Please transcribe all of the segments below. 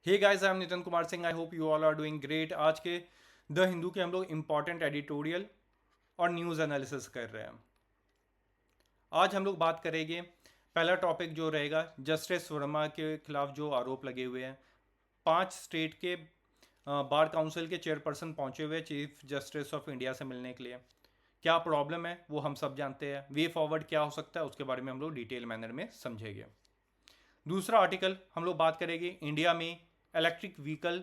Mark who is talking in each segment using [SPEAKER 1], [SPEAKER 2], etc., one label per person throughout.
[SPEAKER 1] Hey guys, I am Nitin Kumar Singh. I hope you all are doing great. आज के the Hindu के हम लोग इंपॉर्टेंट एडिटोरियल और न्यूज़ एनालिसिस कर रहे हैं। आज हम लोग बात करेंगे, पहला टॉपिक जो रहेगा जस्टिस वर्मा के खिलाफ जो आरोप लगे हुए हैं। 5 स्टेट के बार काउंसिल के चेयरपर्सन पहुंचे हुए चीफ जस्टिस ऑफ इंडिया से मिलने के लिए। क्या प्रॉब्लम है वो हम सब जानते हैं। वे फॉरवर्ड क्या हो सकता है उसके बारे में हम लोग डिटेल मैनर में समझेंगे। दूसरा आर्टिकल हम लोग बात करेंगे इंडिया में इलेक्ट्रिक व्हीकल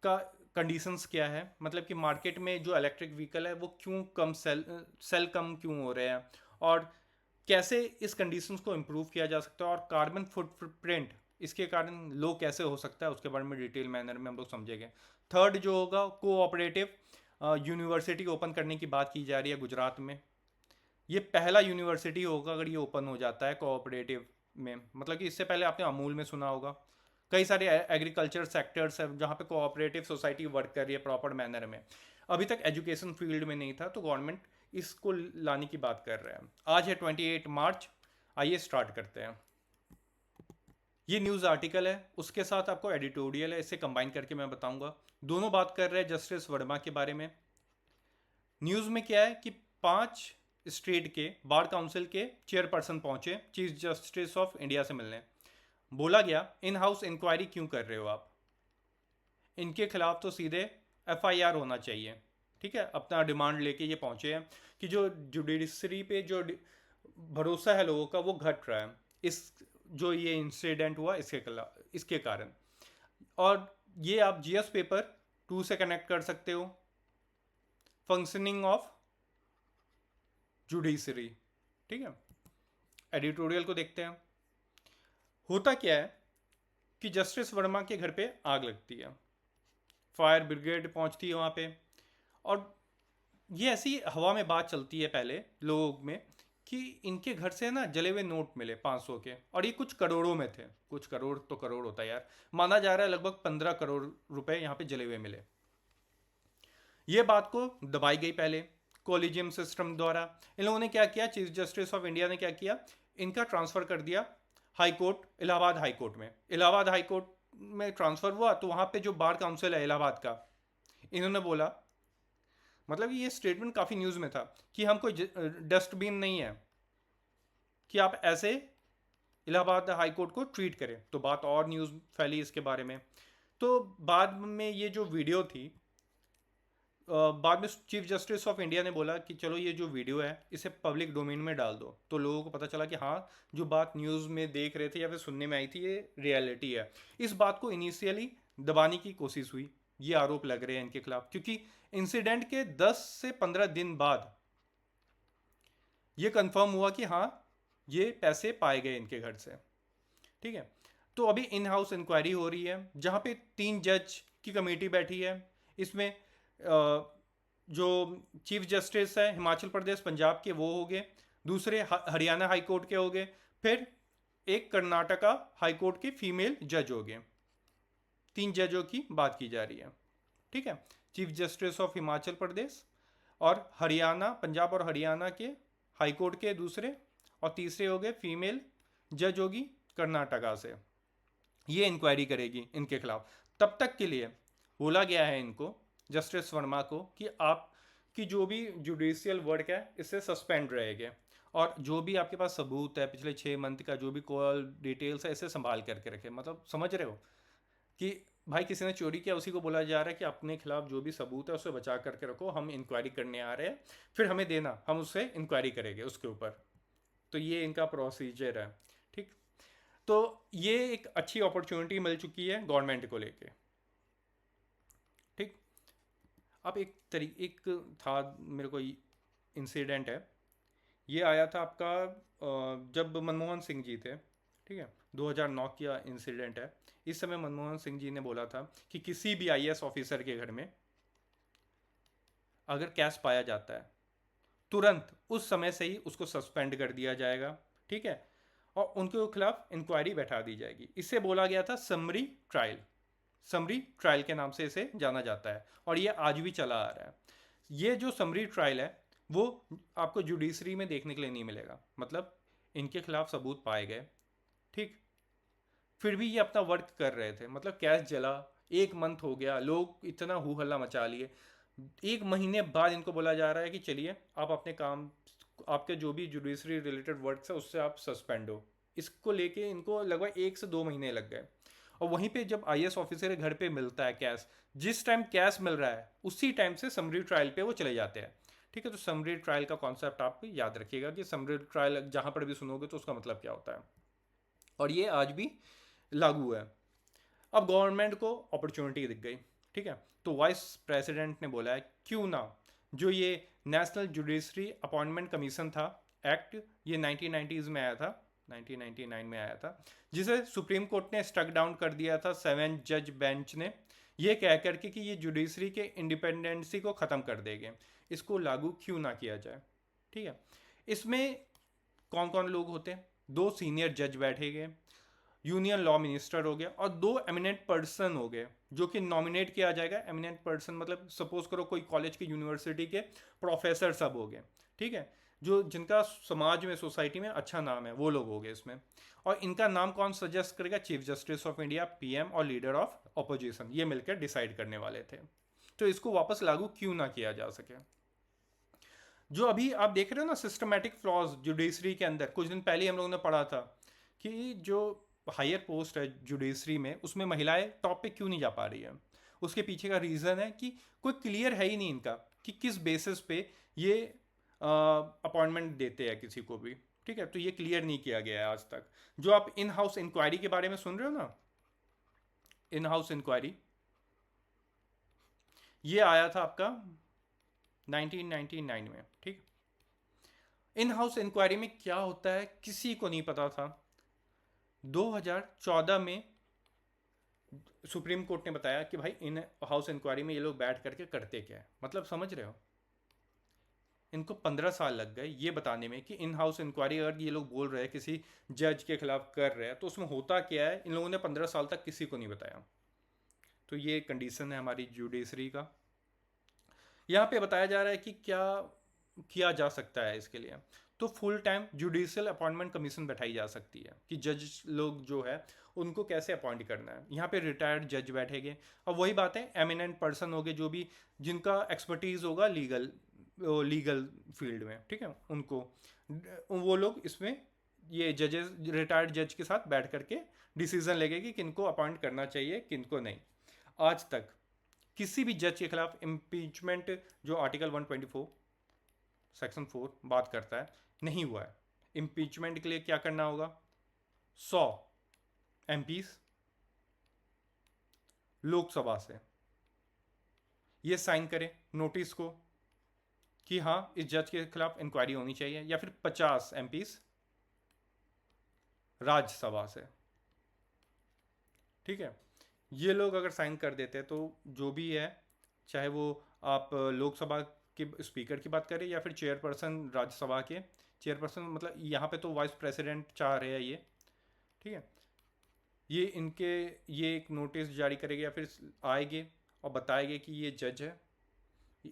[SPEAKER 1] का कंडीशंस क्या है, मतलब कि मार्केट में जो इलेक्ट्रिक व्हीकल है वो क्यों कम सेल कम क्यों हो रहे हैं, और कैसे इस कंडीशंस को इम्प्रूव किया जा सकता है, और कार्बन फुटप्रिंट इसके कारण लो कैसे हो सकता है उसके बारे में डिटेल मैनर में हम लोग समझेंगे। थर्ड जो होगा कोऑपरेटिव यूनिवर्सिटी ओपन करने की बात की जा रही है गुजरात में। ये पहला यूनिवर्सिटी होगा अगर ये ओपन हो जाता है कोऑपरेटिव में। मतलब कि इससे पहले आपने अमूल में सुना होगा। कई सारे एग्रीकल्चर सेक्टर्स है जहाँ पे कोऑपरेटिव सोसाइटी वर्क कर रही है प्रॉपर मैनर में। अभी तक एजुकेशन फील्ड में नहीं था, तो गवर्नमेंट इसको लाने की बात कर रहे हैं। आज है 28 मार्च। आइए स्टार्ट करते हैं। ये न्यूज़ आर्टिकल है, उसके साथ आपको एडिटोरियल है, इसे कंबाइन करके मैं बताऊंगा। दोनों बात कर रहे हैं जस्टिस वर्मा के बारे में। न्यूज़ में क्या है कि 5 स्टेट के बार काउंसिल के चेयरपर्सन पहुंचे चीफ जस्टिस ऑफ इंडिया से मिलने। बोला गया इन हाउस इंक्वायरी क्यों कर रहे हो आप, इनके खिलाफ तो सीधे एफआईआर होना चाहिए। ठीक है, अपना डिमांड लेके ये पहुंचे हैं कि जो जुडिशरी पे जो भरोसा है लोगों का वो घट रहा है इस जो ये इंसिडेंट हुआ इसके कारण। और ये आप जीएस पेपर 2 से कनेक्ट कर सकते हो, फंक्शनिंग ऑफ जुडिशरी। ठीक है, एडिटोरियल को देखते हैं। होता क्या है कि जस्टिस वर्मा के घर पे आग लगती है, फायर ब्रिगेड पहुंचती है वहाँ पे। और ये ऐसी हवा में बात चलती है पहले लोगों में कि इनके घर से ना जले हुए नोट मिले 500 के, और ये कुछ करोड़ों में थे। कुछ करोड़ तो करोड़ होता है यार, माना जा रहा है लगभग 15 करोड़ रुपए यहाँ पे जले हुए मिले। ये बात को दबाई गई पहले कोलिजियम सिस्टम द्वारा। इन लोगों ने क्या किया, चीफ जस्टिस ऑफ इंडिया ने क्या किया, इनका ट्रांसफर कर दिया high court, Allahabad high court में। इलाहाबाद हाई कोर्ट में ट्रांसफर हुआ तो वहां पे जो बार काउंसिल है इलाहाबाद का, इन्होंने बोला, मतलब ये स्टेटमेंट काफ़ी न्यूज़ में था कि हम कोई डस्टबिन नहीं है कि आप ऐसे इलाहाबाद हाई कोर्ट को ट्रीट करें। तो बात और न्यूज़ फैली इसके बारे में। तो बाद में ये जो वीडियो थी, बाद में चीफ जस्टिस ऑफ इंडिया ने बोला कि चलो ये जो वीडियो है इसे पब्लिक डोमेन में डाल दो। तो लोगों को पता चला कि हाँ, जो बात न्यूज़ में देख रहे थे या फिर सुनने में आई थी ये रियलिटी है। इस बात को इनिशियली दबाने की कोशिश हुई, ये आरोप लग रहे हैं इनके खिलाफ, क्योंकि इंसिडेंट के 10 से 15 दिन बाद ये कंफर्म हुआ कि हाँ, ये पैसे पाए गए इनके घर से। ठीक है, तो अभी इन हाउस इंक्वायरी हो रही है जहाँ पे 3 जज की कमेटी बैठी है। इसमें जो चीफ जस्टिस है हिमाचल प्रदेश पंजाब के वो हो गए, दूसरे हरियाणा हाई कोर्ट के हो गए, फिर एक कर्नाटका हाई कोर्ट के फीमेल जज हो गए। 3 जजों की बात की जा रही है। ठीक है, chief justice of Himachal Pradesh और हरियाणा, पंजाब और हरियाणा के हाई कोर्ट के दूसरे, और तीसरे हो गए फीमेल जज होगी कर्नाटका से। ये इंक्वायरी करेगी इनके खिलाफ। तब तक के लिए बोला गया है इनको, जस्टिस वर्मा को, कि आप की जो भी जुडिशियल वर्क है इससे सस्पेंड रहेगा, और जो भी आपके पास सबूत है पिछले 6 मंथ का, जो भी कॉल डिटेल्स है इसे संभाल करके रखे। मतलब समझ रहे हो कि भाई किसी ने चोरी किया उसी को बोला जा रहा है कि अपने खिलाफ जो भी सबूत है उसे बचा करके रखो, हम इंक्वायरी करने आ रहे हैं, फिर हमें देना, हम उससे इंक्वायरी करेंगे उसके ऊपर। तो ये इनका प्रोसीजर है। ठीक, तो ये एक अच्छी अपॉर्चुनिटी मिल चुकी है गवर्नमेंट को लेके। ठीक, अब एक था मेरे को इंसिडेंट है, ये आया था आपका जब मनमोहन सिंह जी थे। ठीक है, 2009 का इंसिडेंट है। इस समय मनमोहन सिंह जी ने बोला था कि किसी भी आईएएस ऑफिसर के घर में अगर कैश पाया जाता है तुरंत उस समय से ही उसको सस्पेंड कर दिया जाएगा। ठीक है, और उनके खिलाफ इंक्वायरी बैठा दी जाएगी। इससे बोला गया था समरी ट्रायल। समरी ट्रायल के नाम से इसे जाना जाता है, और ये आज भी चला आ रहा है। ये जो समरी ट्रायल है वो आपको जुडिशरी में देखने के लिए नहीं मिलेगा। मतलब इनके खिलाफ सबूत पाए गए, ठीक, फिर भी ये अपना वर्क कर रहे थे। मतलब कैश जला, 1 मंथ हो गया, लोग इतना हू हल्ला मचा लिए। 1 महीने बाद इनको बोला जा रहा है कि चलिए आप अपने काम, आपके जो भी जुडिशरी रिलेटेड वर्क है उससे आप सस्पेंड हो। इसको लेके इनको लगभग 1 से 2 महीने लग गए। और वहीं पे जब आईएएस ऑफिसर के घर पे मिलता है कैश, जिस टाइम कैश मिल रहा है उसी टाइम से समरी ट्रायल पे वो चले जाते हैं। ठीक है, तो समरी ट्रायल का कॉन्सेप्ट आप याद रखिएगा कि समरी ट्रायल जहां पर भी सुनोगे तो उसका मतलब क्या होता है, और ये आज भी लागू है। अब गवर्नमेंट को अपॉर्चुनिटी दिख गई। ठीक है, तो वाइस प्रेसिडेंट ने बोला है क्यों ना जो ये नेशनल जुडिशरी अपॉइंटमेंट कमीशन था एक्ट, ये 1990s में आया था, 1999 में आया था, जिसे सुप्रीम कोर्ट ने स्टक डाउन कर दिया था 7 जज बेंच ने, ये कह करके कि ये जुडिशरी के इंडिपेंडेंसी को ख़त्म कर देंगे, इसको लागू क्यों ना किया जाए। ठीक है, इसमें कौन कौन लोग होते हैं? 2 सीनियर जज बैठे गए, यूनियन लॉ मिनिस्टर हो गया, और 2 एमिनेंट पर्सन हो गए जो कि नॉमिनेट किया जाएगा। एमिनेंट पर्सन मतलब सपोज करो कोई कॉलेज की यूनिवर्सिटी के प्रोफेसर सब हो गए। ठीक है, जो जिनका समाज में सोसाइटी में अच्छा नाम है वो लोग हो गए इसमें। और इनका नाम कौन सजेस्ट करेगा? Chief justice of India, PM और लीडर ऑफ अपोजिशन, ये मिलकर डिसाइड करने वाले थे। तो इसको वापस लागू क्यों ना किया जा सके? जो अभी आप देख रहे हो ना सिस्टमैटिक फ्लॉज जुडिशरी के अंदर, कुछ दिन पहले हम लोगों ने पढ़ा था कि जो हायर पोस्ट है जुडिशरी में उसमें महिलाएं टॉप पे क्यों नहीं जा पा रही है। उसके पीछे का रीज़न है कि कोई क्लियर है ही नहीं इनका कि किस बेसिस पे ये अपॉइंटमेंट देते हैं किसी को भी। ठीक है, तो ये क्लियर नहीं किया गया है आज तक। जो आप इन हाउस इंक्वायरी के बारे में सुन रहे हो ना, इन हाउस इंक्वायरी, ये आया था आपका 1999 में। ठीक, इन हाउस इंक्वायरी में क्या होता है किसी को नहीं पता था। 2014 में सुप्रीम कोर्ट ने बताया कि भाई इन हाउस इंक्वायरी में ये लोग बैठ करके करते क्या है। मतलब समझ रहे हो, इनको 15 साल लग गए ये बताने में कि इन हाउस इंक्वायरी अगर ये लोग बोल रहे हैं किसी जज के खिलाफ कर रहे हैं तो उसमें होता क्या है, इन लोगों ने 15 साल तक किसी को नहीं बताया। तो ये कंडीशन है हमारी जुडिशरी का। यहाँ पे बताया जा रहा है कि क्या किया जा सकता है इसके लिए। तो full time judicial appointment commission बैठाई जा सकती है कि जज लोग जो है उनको कैसे अपॉइंट करना है। यहाँ पे रिटायर्ड जज बैठेंगे, और वही बात है एमिनेंट पर्सन होंगे जो भी जिनका एक्सपर्टीज होगा लीगल फील्ड में। ठीक है, उनको वो लोग इसमें ये जजेस रिटायर्ड जज के साथ बैठ करके डिसीजन लेंगे कि किनको अपॉइंट करना चाहिए किनको नहीं। आज तक किसी भी जज के खिलाफ इम्पीचमेंट जो आर्टिकल 124 सेक्शन 4 बात करता है नहीं हुआ है। इम्पीचमेंट के लिए क्या करना होगा? 100 MPs लोकसभा से ये साइन करें नोटिस को कि हाँ इस जज के खिलाफ इंक्वायरी होनी चाहिए, या फिर 50 MPs राज्यसभा से। ठीक है, ये लोग अगर साइन कर देते हैं तो जो भी है, चाहे वो आप लोकसभा के स्पीकर की बात करें या फिर चेयरपर्सन राज्यसभा के चेयरपर्सन, मतलब यहाँ पे तो वाइस प्रेसिडेंट चाह रहे हैं ये। ठीक है, ये इनके ये एक नोटिस जारी करेंगे या फिर आएंगे और बताएंगे कि ये जज है,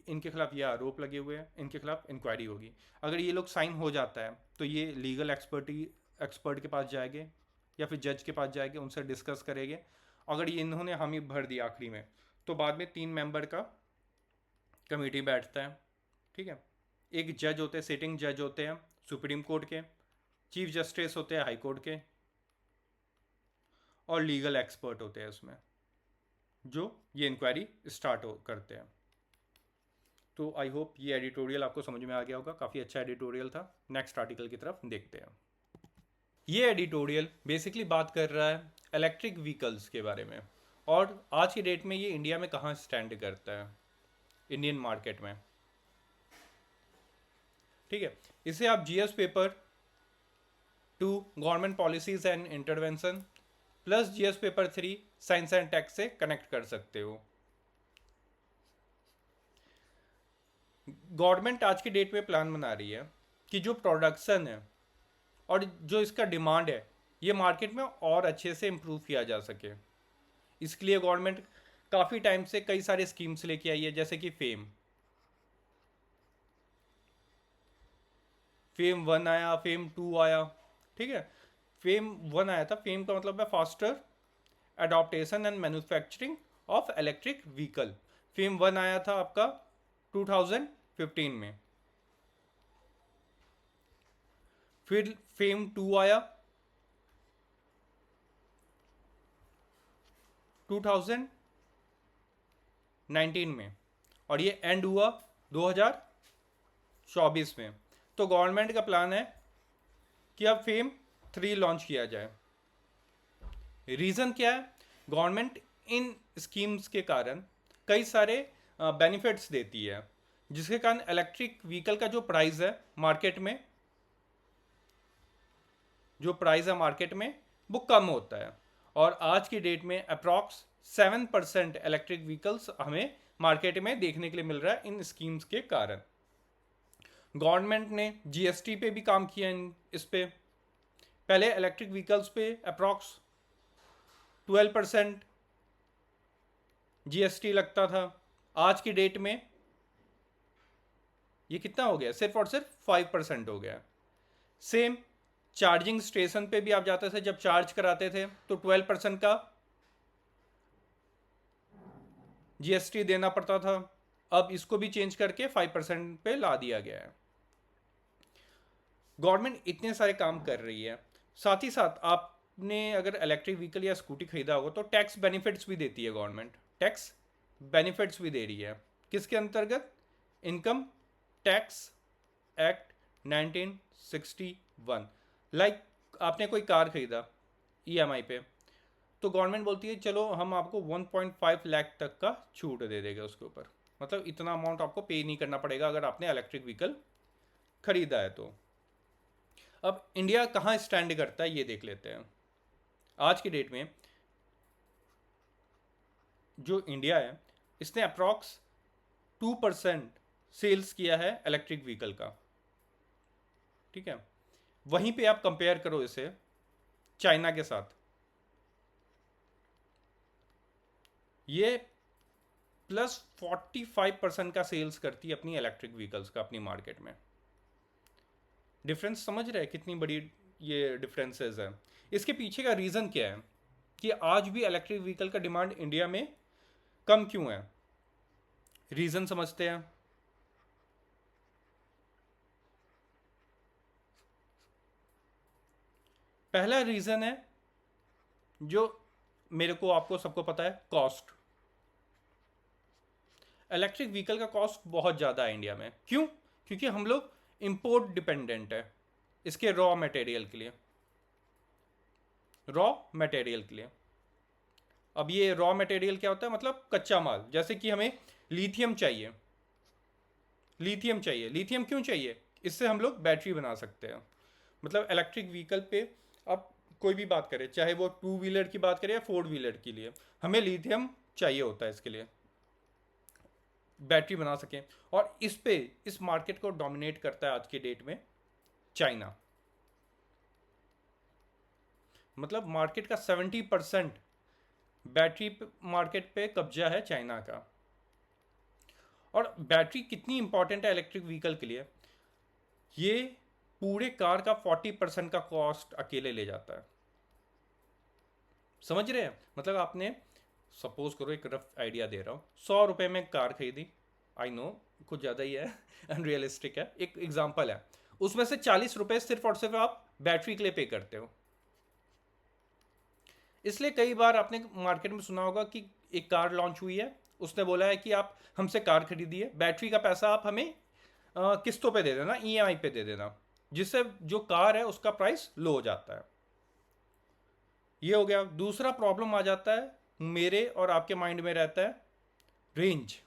[SPEAKER 1] इनके खिलाफ ये आरोप लगे हुए हैं, इनके खिलाफ इंक्वायरी होगी। अगर ये लोग साइन हो जाता है तो ये लीगल एक्सपर्ट के पास जाएंगे या फिर जज के पास जाएंगे, उनसे डिस्कस करेंगे। अगर ये इन्होंने हामी भर दी आखिरी में तो बाद में 3 मेंबर का कमेटी बैठता है। ठीक है, एक जज होते हैं, सिटिंग जज होते हैं सुप्रीम कोर्ट के, चीफ जस्टिस होते हैं हाई कोर्ट के, और लीगल एक्सपर्ट होते हैं उसमें जो ये इंक्वायरी स्टार्ट करते हैं। तो आई होप ये एडिटोरियल आपको समझ में आ गया होगा, काफ़ी अच्छा एडिटोरियल था। नेक्स्ट आर्टिकल की तरफ देखते हैं। ये एडिटोरियल बेसिकली बात कर रहा है इलेक्ट्रिक व्हीकल्स के बारे में, और आज की डेट में ये इंडिया में कहाँ स्टैंड करता है इंडियन मार्केट में। ठीक है, इसे आप GS paper 2 government policies and intervention plus GS paper 3 science and tech से कनेक्ट कर सकते हो। गवर्नमेंट आज की डेट में प्लान बना रही है कि जो प्रोडक्शन है और जो इसका डिमांड है ये मार्केट में और अच्छे से इम्प्रूव किया जा सके। इसके लिए गवर्नमेंट काफ़ी टाइम से कई सारे स्कीम्स लेके आई है, जैसे कि फेम 1 आया, फेम 2 आया। ठीक है, फेम 1 आया था, फेम का मतलब है faster adaptation and manufacturing of electric vehicle. Fame 1 आया था आपका 2015 में। फिर फेम 2 आया 2019 में, और ये एंड हुआ 2024 में। तो गवर्नमेंट का प्लान है कि अब फेम 3 लॉन्च किया जाए। रीज़न क्या है? गवर्नमेंट इन स्कीम्स के कारण कई सारे बेनिफिट्स देती है, जिसके कारण इलेक्ट्रिक व्हीकल का जो प्राइस है मार्केट में, वो कम होता है। और आज की डेट में अप्रॉक्स 7% इलेक्ट्रिक व्हीकल्स हमें मार्केट में देखने के लिए मिल रहा है इन स्कीम्स के कारण। गवर्नमेंट ने जीएसटी पे भी काम किया इस पे। पहले इलेक्ट्रिक व्हीकल्स पे अप्रॉक्स 12% जीएसटी लगता था। आज की डेट में ये कितना हो गया? सिर्फ और सिर्फ 5% हो गया। सेम चार्जिंग स्टेशन पे भी आप जाते थे, जब चार्ज कराते थे तो 12% का जीएसटी देना पड़ता था। अब इसको भी चेंज करके 5% पे ला दिया गया है। गवर्नमेंट इतने सारे काम कर रही है। साथ ही साथ आपने अगर इलेक्ट्रिक व्हीकल या स्कूटी खरीदा होगा तो टैक्स बेनिफिट्स भी देती है गवर्नमेंट। टैक्स बेनिफिट्स भी दे रही है। किसके अंतर्गत? Income tax act 1961। लाइक आपने कोई कार खरीदा ईएमआई पे, तो गवर्नमेंट बोलती है चलो हम आपको 1.5 लाख तक का छूट दे देगा उसके ऊपर। मतलब इतना अमाउंट आपको पे नहीं करना पड़ेगा अगर आपने इलेक्ट्रिक व्हीकल खरीदा है तो। अब इंडिया कहाँ स्टैंड करता है ये देख लेते हैं। आज की डेट में जो इंडिया है, इसने अप्रॉक्स 2% सेल्स किया है इलेक्ट्रिक व्हीकल का। ठीक है, वहीं पे आप कंपेयर करो इसे चाइना के साथ। ये +45% का सेल्स करती है अपनी इलेक्ट्रिक व्हीकल्स का अपनी मार्केट में। डिफरेंस समझ रहे हैं कितनी बड़ी ये डिफरेंसेस है? इसके पीछे का रीज़न क्या है कि आज भी इलेक्ट्रिक व्हीकल का डिमांड इंडिया में कम क्यों है? रीज़न समझते हैं। पहला रीज़न है जो मेरे को आपको सबको पता है, कॉस्ट। इलेक्ट्रिक व्हीकल का कॉस्ट बहुत ज़्यादा है इंडिया में। क्यों? क्योंकि हम लोग इंपोर्ट डिपेंडेंट है इसके रॉ मटेरियल के लिए। अब ये रॉ मटेरियल क्या होता है? मतलब कच्चा माल। जैसे कि हमें लिथियम चाहिए। लिथियम क्यों चाहिए? इससे हम लोग बैटरी बना सकते हैं। मतलब इलेक्ट्रिक व्हीकल पे आप कोई भी बात करें, चाहे वो 2 व्हीलर की बात करें या 4 व्हीलर के लिए, हमें लिथियम चाहिए होता है इसके लिए बैटरी बना सकें। और इस मार्केट को डोमिनेट करता है आज की डेट में चाइना। मतलब मार्केट का 70% बैटरी मार्केट पे कब्जा है चाइना का। और बैटरी कितनी इंपॉर्टेंट है इलेक्ट्रिक व्हीकल के लिए? ये पूरे कार का 40% का कॉस्ट अकेले ले जाता है। समझ रहे हैं? मतलब आपने सपोज करो, एक रफ आइडिया दे रहा हूँ, 100 रुपये में कार खरीदी। आई नो कुछ ज़्यादा ही है, अनरियलिस्टिक है, एक एग्जाम्पल है। उसमें से 40 रुपये सिर्फ और सिर्फ आप बैटरी के लिए पे करते हो। इसलिए कई बार आपने मार्केट में सुना होगा कि एक कार लॉन्च हुई है, उसने बोला है कि आप हमसे कार खरीदिए, बैटरी का पैसा आप हमें किस्तों पे दे देना, ईएमआई पे दे देना, जिससे जो कार है उसका प्राइस लो हो जाता है। ये हो गया। दूसरा प्रॉब्लम आ जाता है, मेरे और आपके माइंड में रहता है रेंज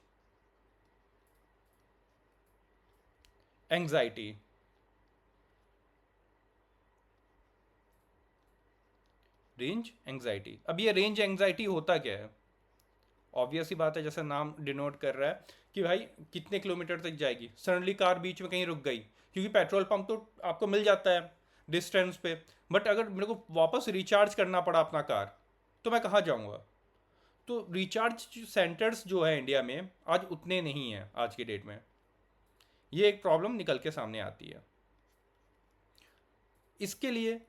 [SPEAKER 1] एंग्जाइटी। अब ये रेंज एंग्जाइटी होता क्या है? ऑब्वियस ही बात है, जैसे नाम डिनोट कर रहा है कि भाई कितने किलोमीटर तक जाएगी। सडनली कार बीच में कहीं रुक गई, क्योंकि पेट्रोल पंप तो आपको मिल जाता है डिस्टेंस पे, बट अगर मेरे को वापस रिचार्ज करना पड़ा अपना कार, तो मैं कहाँ जाऊँगा? तो रिचार्ज सेंटर्स जो है इंडिया में आज उतने नहीं हैं आज की डेट में। ये एक प्रॉब्लम निकल के सामने आती है। इसके लिए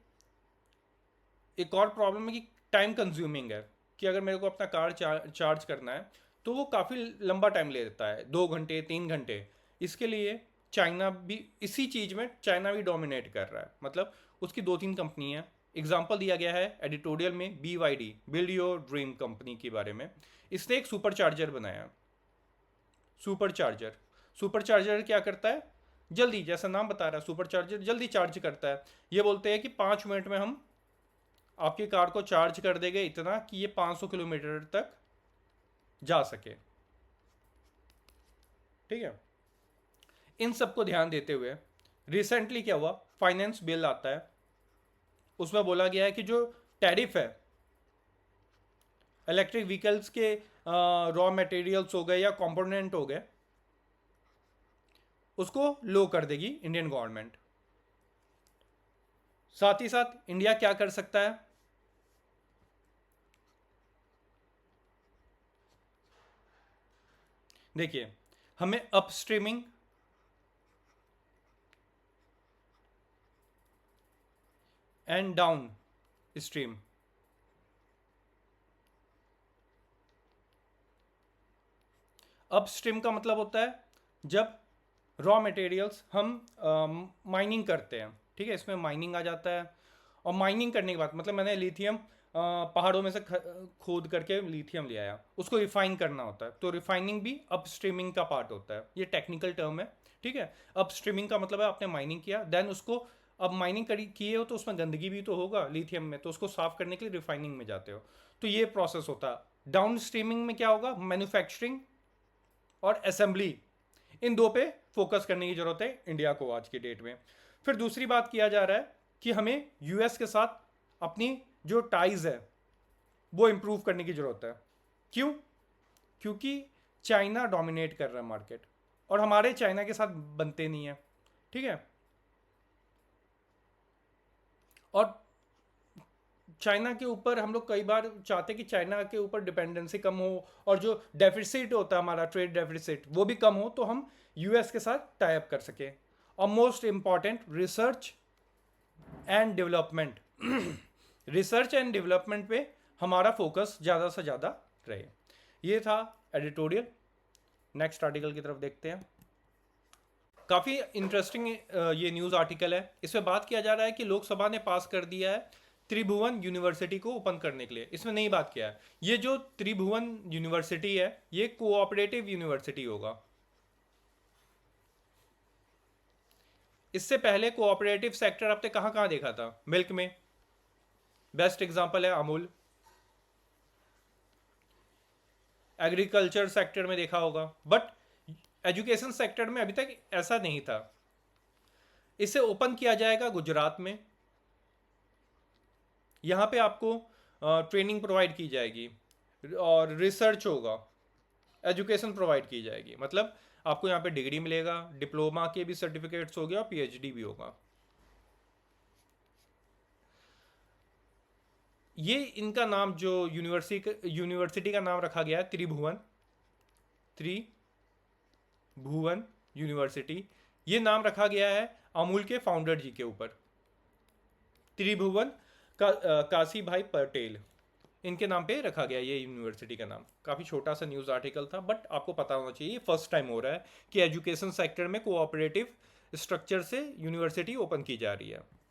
[SPEAKER 1] एक और प्रॉब्लम है कि टाइम कंज्यूमिंग है, कि अगर मेरे को अपना कार चार्ज करना है तो वो काफ़ी लंबा टाइम ले लेता है, 2 घंटे 3 घंटे। इसके लिए चाइना भी, इसी चीज़ में चाइना भी डोमिनेट कर रहा है। मतलब उसकी 2-3 कंपनी है। एग्जाम्पल दिया गया है एडिटोरियल में BYD, build your dream company के बारे में। इसने एक सुपर चार्जर बनाया। सुपर चार्जर, सुपर चार्जर क्या करता है, जल्दी, जैसा नाम बता रहा है सुपर चार्जर जल्दी चार्ज करता है। ये बोलते हैं कि 5 मिनट में हम आपकी कार को चार्ज कर देंगे इतना कि ये 500 किलोमीटर तक जा सके। ठीक है। इन सब को ध्यान देते हुए रिसेंटली क्या हुआ, फाइनेंस बिल आता है, उसमें बोला गया है कि जो टैरिफ है इलेक्ट्रिक व्हीकल्स के रॉ मटेरियल्स हो गए या कंपोनेंट हो गए, उसको लो कर देगी इंडियन गवर्नमेंट। साथ ही साथ इंडिया क्या कर सकता है, देखिए हमें अपस्ट्रीमिंग एंड डाउन स्ट्रीम, अपस्ट्रीम का मतलब होता है जब रॉ मटेरियल्स हम माइनिंग करते हैं, ठीक है, इसमें माइनिंग आ जाता है। और माइनिंग करने के बाद मतलब मैंने लिथियम पहाड़ों में से खोद करके लिथियम ले आया, उसको रिफाइन करना होता है, तो रिफाइनिंग भी अपस्ट्रीमिंग का पार्ट होता है। ये टेक्निकल टर्म है, ठीक है। अपस्ट्रीमिंग का मतलब है आपने माइनिंग किया, देन उसको, अब माइनिंग करी किए हो तो उसमें गंदगी भी तो होगा लिथियम में, तो उसको साफ करने के लिए रिफाइनिंग में जाते हो, तो ये प्रोसेस होता है। डाउन स्ट्रीमिंग में क्या होगा, मैन्युफैक्चरिंग और असेंबली, इन दो पे फोकस करने की जरूरत है इंडिया को आज की डेट में। फिर दूसरी बात किया जा रहा है कि हमें यूएस के साथ अपनी जो टाइज है वो इंप्रूव करने की जरूरत है। क्यों? क्योंकि चाइना डोमिनेट कर रहा है मार्केट, और हमारे चाइना के साथ बनते नहीं है, ठीक है। और चाइना के ऊपर हम लोग कई बार चाहते हैं कि चाइना के ऊपर डिपेंडेंसी कम हो, और जो डेफिसिट होता है हमारा ट्रेड डेफिसिट वो भी कम हो, तो हम यूएस के साथ टाई अप कर सके। और most important, research and development research and development पे हमारा फोकस ज़्यादा से ज़्यादा रहे। ये था एडिटोरियल। नेक्स्ट आर्टिकल की तरफ देखते हैं। काफ़ी इंटरेस्टिंग ये न्यूज़ आर्टिकल है। इसमें बात किया जा रहा है कि लोकसभा ने पास कर दिया है त्रिभुवन यूनिवर्सिटी को ओपन करने के लिए। इसमें नई बात किया है, ये जो त्रिभुवन यूनिवर्सिटी है ये कोऑपरेटिव यूनिवर्सिटी होगा। इससे पहले कोऑपरेटिव सेक्टर आपने कहाँ कहाँ देखा था, मिल्क में बेस्ट एग्जांपल है अमूल, एग्रीकल्चर सेक्टर में देखा होगा, बट एजुकेशन सेक्टर में अभी तक ऐसा नहीं था। इसे ओपन किया जाएगा गुजरात में। यहाँ पे आपको ट्रेनिंग प्रोवाइड की जाएगी और रिसर्च होगा, एजुकेशन प्रोवाइड की जाएगी। मतलब आपको यहाँ पे डिग्री मिलेगा, डिप्लोमा के भी सर्टिफिकेट्स हो गया और पीएचडी भी होगा। ये इनका नाम जो यूनिवर्सिटी का नाम रखा गया है त्रिभुवन यूनिवर्सिटी, ये नाम रखा गया है अमूल के फाउंडर जी के ऊपर, त्रिभुवन काशी भाई पटेल, इनके नाम पे रखा गया ये यूनिवर्सिटी का नाम। काफ़ी छोटा सा न्यूज़ आर्टिकल था, बट आपको पता होना चाहिए फर्स्ट टाइम हो रहा है कि एजुकेशन सेक्टर में कोऑपरेटिव स्ट्रक्चर से यूनिवर्सिटी ओपन की जा रही है।